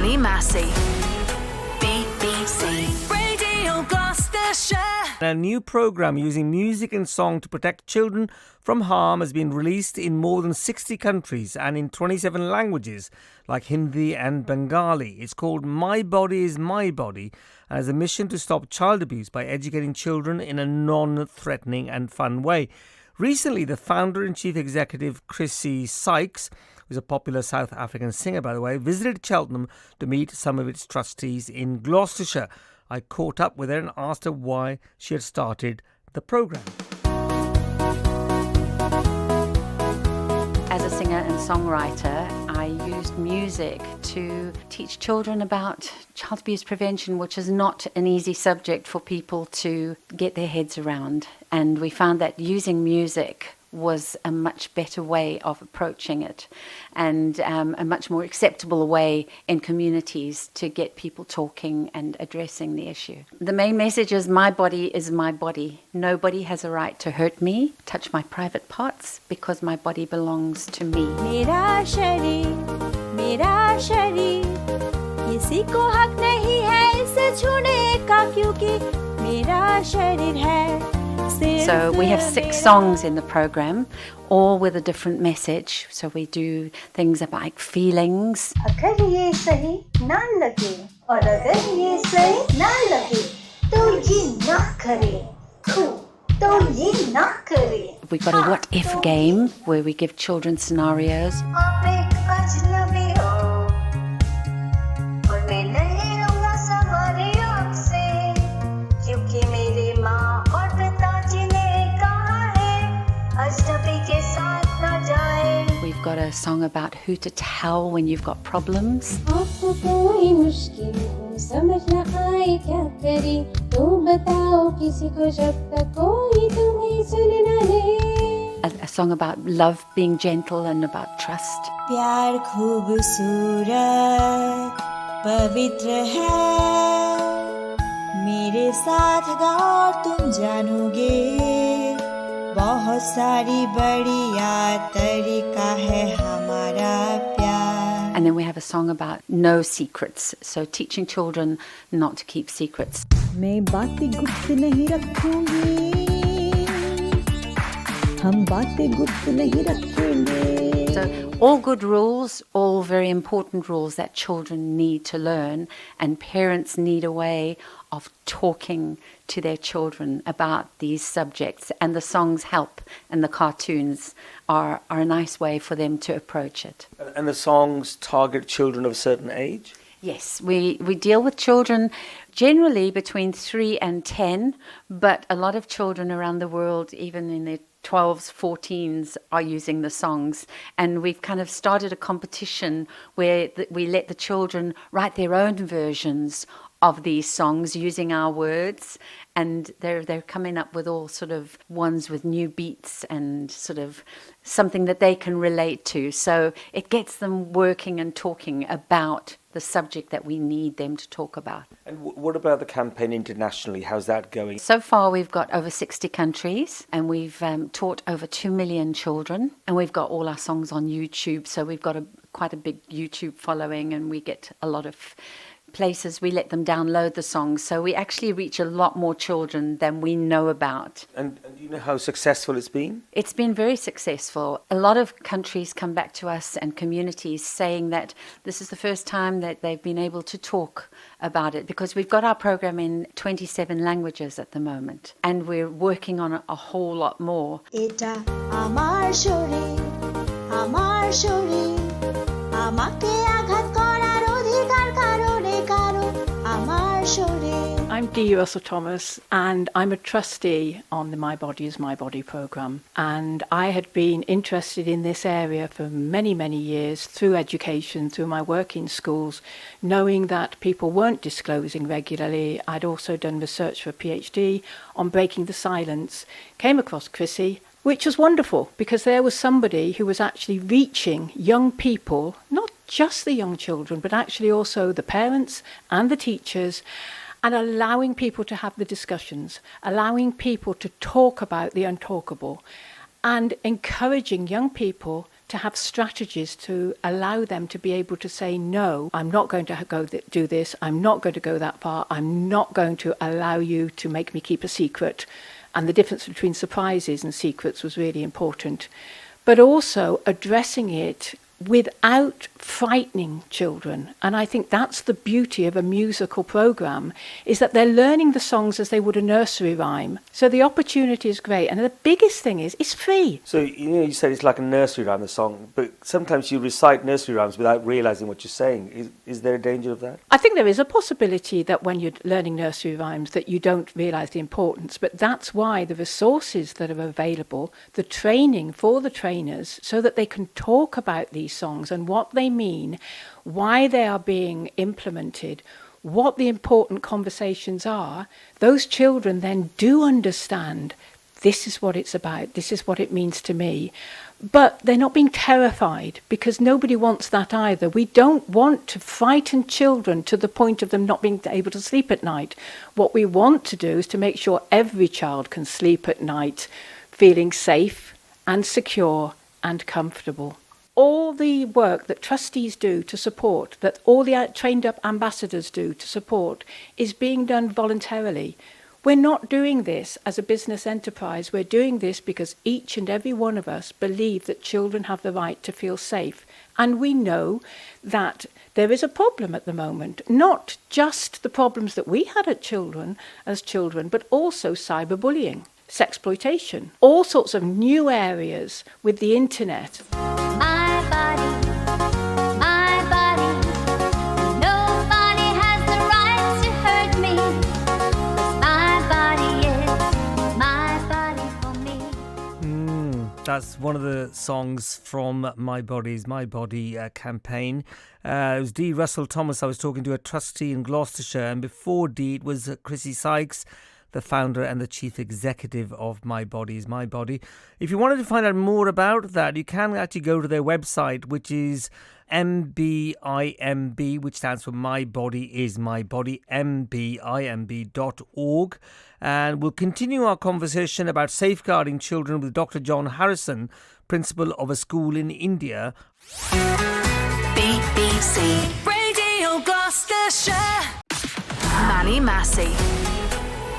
Manny Masih. BBC Radio Gloucestershire. A new programme using music and song to protect children from harm has been released in more than 60 countries and in 27 languages like Hindi and Bengali. It's called My Body is My Body and has a mission to stop child abuse by educating children in a non-threatening and fun way. Recently, the founder and chief executive, Chrissy Sykes, who's a popular South African singer, by the way, visited Cheltenham to meet some of its trustees in Gloucestershire. I caught up with her and asked her why she had started the programme. As a singer and songwriter, I used music to teach children about child abuse prevention, which is not an easy subject for people to get their heads around. And we found that using music was a much better way of approaching it and a much more acceptable way in communities to get people talking and addressing the issue. The main message is my body is my body. Nobody has a right to hurt me, touch my private parts, because my body belongs to me. मेरा शरीर किसी को हक नहीं है इसे छूने का क्योंकि मेरा शरीर है. So we have 6 songs in the programme, all with a different message. So we do things about feelings. अगर ये सही ना लगे और अगर ये सही ना लगे तो ये ना करे तो ये ना करे. We've got a what if game where we give children scenarios. आप एक अजनबी हो और मैं नहीं रहूँगा सवारे आपसे क्योंकि मेरी माँ और पिताजी ने कहा है अजनबी के साथ ना जाए. We've got a song about who to tell when you've got problems. आपको कोई मुश्किल हो समझ ना आए क्या करे तो बताओ किसी को जब तक कोई तुम्हें सुन ना ले. A song about love being gentle and about trust. प्यार खूबसूरत पवित्र है मेरे साथ गाओ तुम जानोगे बहुत सारी बढ़िया तरीका है हमारा प्यार. And then we have a song about no secrets, so teaching children not to keep secrets. मैं बातें गुप्त नहीं रखूंगी हम बातें गुप्त नहीं रखेंगे. So all good rules, all very important rules that children need to learn, and parents need a way of talking to their children about these subjects, and the songs help, and the cartoons are a nice way for them to approach it. And the songs target children of a certain age? Yes, we deal with children generally between 3 and 10, but a lot of children around the world, even in their 12s, 14s, are using the songs. And we've kind of started a competition where we let the children write their own versions of these songs using our words, and they're coming up with all sort of ones with new beats and sort of something that they can relate to. So it gets them working and talking about the subject that we need them to talk about. And what about the campaign internationally? How's that going? So far we've got over 60 countries and we've taught over 2 million children, and we've got all our songs on YouTube, so we've got quite a big YouTube following, and we get a lot of places we let them download the songs, so we actually reach a lot more children than we know about. And do you know how successful it's been? It's been very successful. A lot of countries come back to us and communities saying that this is the first time that they've been able to talk about it, because we've got our program in 27 languages at the moment, and we're working on a whole lot more. এটা আমার শরীর আমাকে আঘাত করার অধিকার কারণে কারো আমার শরীর. I'm Dee Russell Thomas, and I'm a trustee on the My Body is My Body programme, and I had been interested in this area for many, many years through education, through my work in schools, knowing that people weren't disclosing regularly. I'd also done research for a PhD on breaking the silence, came across Chrissy, which was wonderful because there was somebody who was actually reaching young people, not just the young children, but actually also the parents and the teachers, and allowing people to have the discussions, allowing people to talk about the untalkable, and encouraging young people to have strategies to allow them to be able to say, no, I'm not going to do this, I'm not going to go that far, I'm not going to allow you to make me keep a secret. And the difference between surprises and secrets was really important. But also addressing it without frightening children. And I think that's the beauty of a musical programme, is that they're learning the songs as they would a nursery rhyme. So the opportunity is great. And the biggest thing is, it's free. So, you said it's like a nursery rhyme, the song, but sometimes you recite nursery rhymes without realising what you're saying. Is there a danger of that? I think there is a possibility that when you're learning nursery rhymes that you don't realise the importance, but that's why the resources that are available, the training for the trainers, so that they can talk about these songs and what they mean, why they are being implemented, what the important conversations are, those children then do understand this is what it's about, this is what it means to me. But they're not being terrified, because nobody wants that either. We don't want to frighten children to the point of them not being able to sleep at night. What we want to do is to make sure every child can sleep at night feeling safe and secure and comfortable. All the work that trustees do to support, that all the trained up ambassadors do to support, is being done voluntarily. We're not doing this as a business enterprise. We're doing this because each and every one of us believe that children have the right to feel safe. And we know that there is a problem at the moment, not just the problems that we had as children, but also cyberbullying, sexploitation, all sorts of new areas with the internet. My body, my body. Nobody has the right to hurt me. My body is my body for me. That's one of the songs from My Body is My Body campaign. It was Dee Russell Thomas. I was talking to a trustee in Gloucestershire, and before Dee, it was Chrissy Sykes, the founder and the chief executive of My Body is My Body. If you wanted to find out more about that, you can actually go to their website, which is MBIMB, which stands for My Body is My Body, MBIMB.org. And we'll continue our conversation about safeguarding children with Dr. John Harrison, principal of a school in India. BBC Radio Gloucestershire. Manny Masih.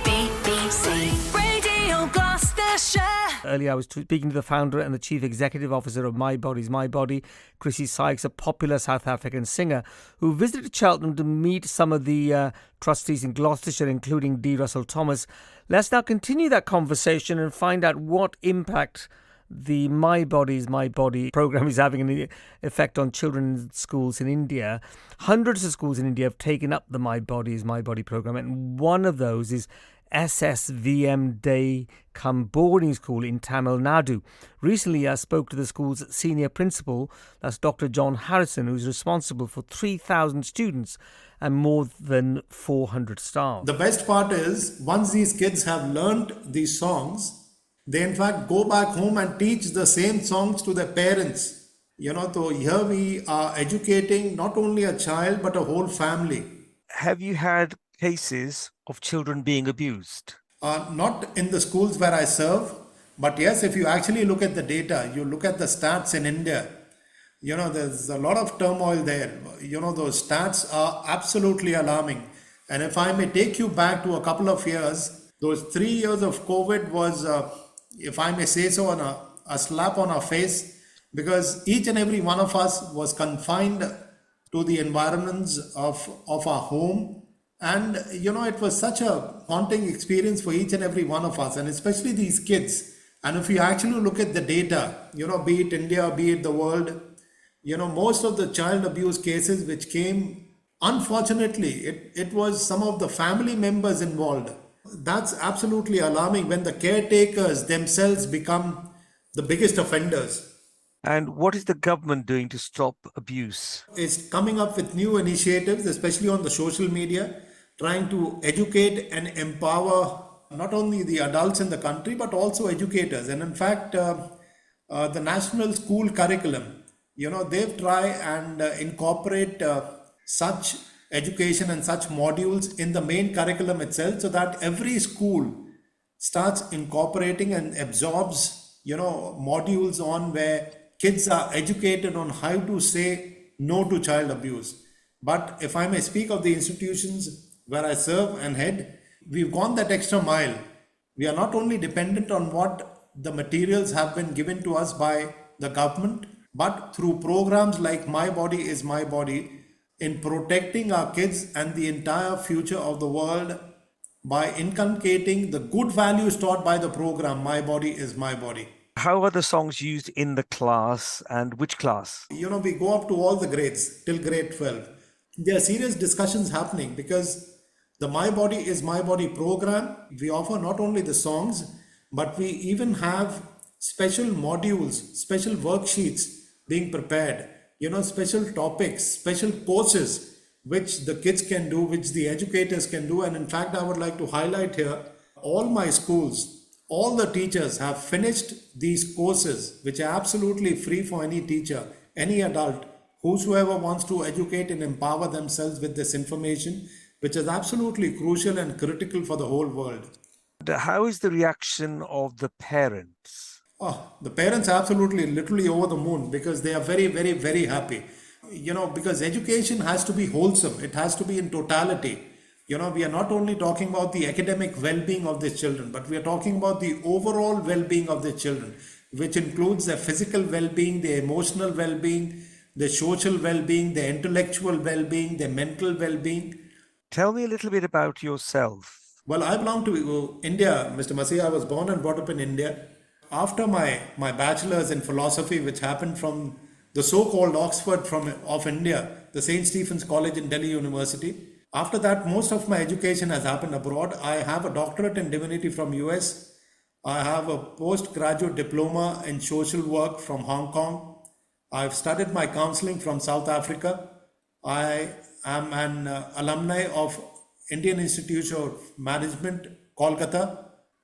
BBC Radio Gloucestershire. Earlier I was speaking to the founder and the chief executive officer of My Body is My Body, Chrissy Sykes, a popular South African singer who visited Cheltenham to meet some of the trustees in Gloucestershire, including Dee Russell Thomas. Let's now continue that conversation and find out what impact the My Body is My Body program is having an effect on children in schools in India. Hundreds of schools in India have taken up the My Body is My Body program, and one of those is SSVM Day Come Boarding School in Tamil Nadu. Recently, I spoke to the school's senior principal, that's Dr. John Harrison, who's responsible for 3,000 students and more than 400 staff. The best part is, once these kids have learned these songs, they in fact go back home and teach the same songs to their parents. So here we are educating not only a child but a whole family. Have you had cases of children being abused? Not in the schools where I serve, but yes, if you actually look at the data, you look at the stats in India, there's a lot of turmoil there. Those stats are absolutely alarming. And if I may take you back to a couple of years, those 3 years of COVID was, if I may say so, a slap on our face, because each and every one of us was confined to the environments of our home. And, it was such a haunting experience for each and every one of us, and especially these kids. And if you actually look at the data, be it India, be it the world, most of the child abuse cases which came, unfortunately, it was some of the family members involved. That's absolutely alarming when the caretakers themselves become the biggest offenders. And what is the government doing to stop abuse? It's coming up with new initiatives, especially on the social media, trying to educate and empower not only the adults in the country, but also educators. And in fact, the national school curriculum, they've tried and incorporate such education and such modules in the main curriculum itself, so that every school starts incorporating and absorbs, modules on where kids are educated on how to say no to child abuse. But if I may speak of the institutions where I serve and head, we've gone that extra mile. We are not only dependent on what the materials have been given to us by the government, but through programs like My Body is My Body, in protecting our kids and the entire future of the world by inculcating the good values taught by the program My Body is My Body. How are the songs used in the class, and which class? We go up to all the grades till grade 12. There are serious discussions happening because the My Body is My Body program, we offer not only the songs, but we even have special modules, special worksheets being prepared, special topics, special courses, which the kids can do, which the educators can do. And in fact, I would like to highlight here, all my schools, all the teachers have finished these courses, which are absolutely free for any teacher, any adult, whosoever wants to educate and empower themselves with this information, which is absolutely crucial and critical for the whole world. How is the reaction of the parents? Oh, the parents are absolutely literally over the moon because they are very, very, very happy. Because education has to be wholesome. It has to be in totality. We are not only talking about the academic well-being of the children, but we are talking about the overall well-being of the children, which includes their physical well-being, their emotional well-being, their social well-being, their intellectual well-being, their mental well-being. Tell me a little bit about yourself. Well, I belong to India, Mr. Masih. I was born and brought up in India. After my bachelor's in philosophy, which happened from the so-called Oxford of India, the St. Stephen's College in Delhi University. After that, most of my education has happened abroad. I have a doctorate in divinity from US. I have a postgraduate diploma in social work from Hong Kong. I've studied my counseling from South Africa. I am an alumni of Indian Institute of Management, Kolkata.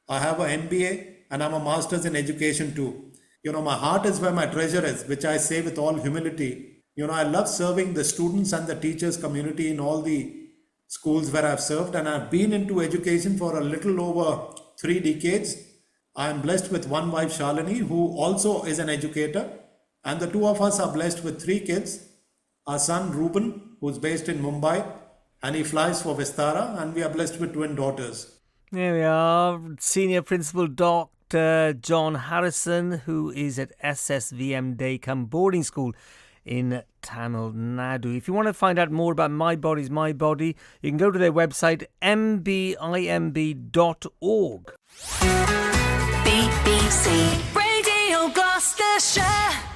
I have an MBA and I'm a master's in education too. My heart is where my treasure is, which I say with all humility. I love serving the students and the teachers community in all the schools where I've served, and I've been into education for a little over 3 decades. I'm blessed with one wife, Shalini, who also is an educator, and the two of us are blessed with 3 kids. Our son, Reuben, who's based in Mumbai, and he flies for Vistara, and we are blessed with twin daughters. There we are, Senior Principal Dr. John Harrison, who is at SSVM Daycom Boarding School in Tamil Nadu. If you want to find out more about My Body's My Body, you can go to their website, mbimb.org. BBC Radio Gloucestershire.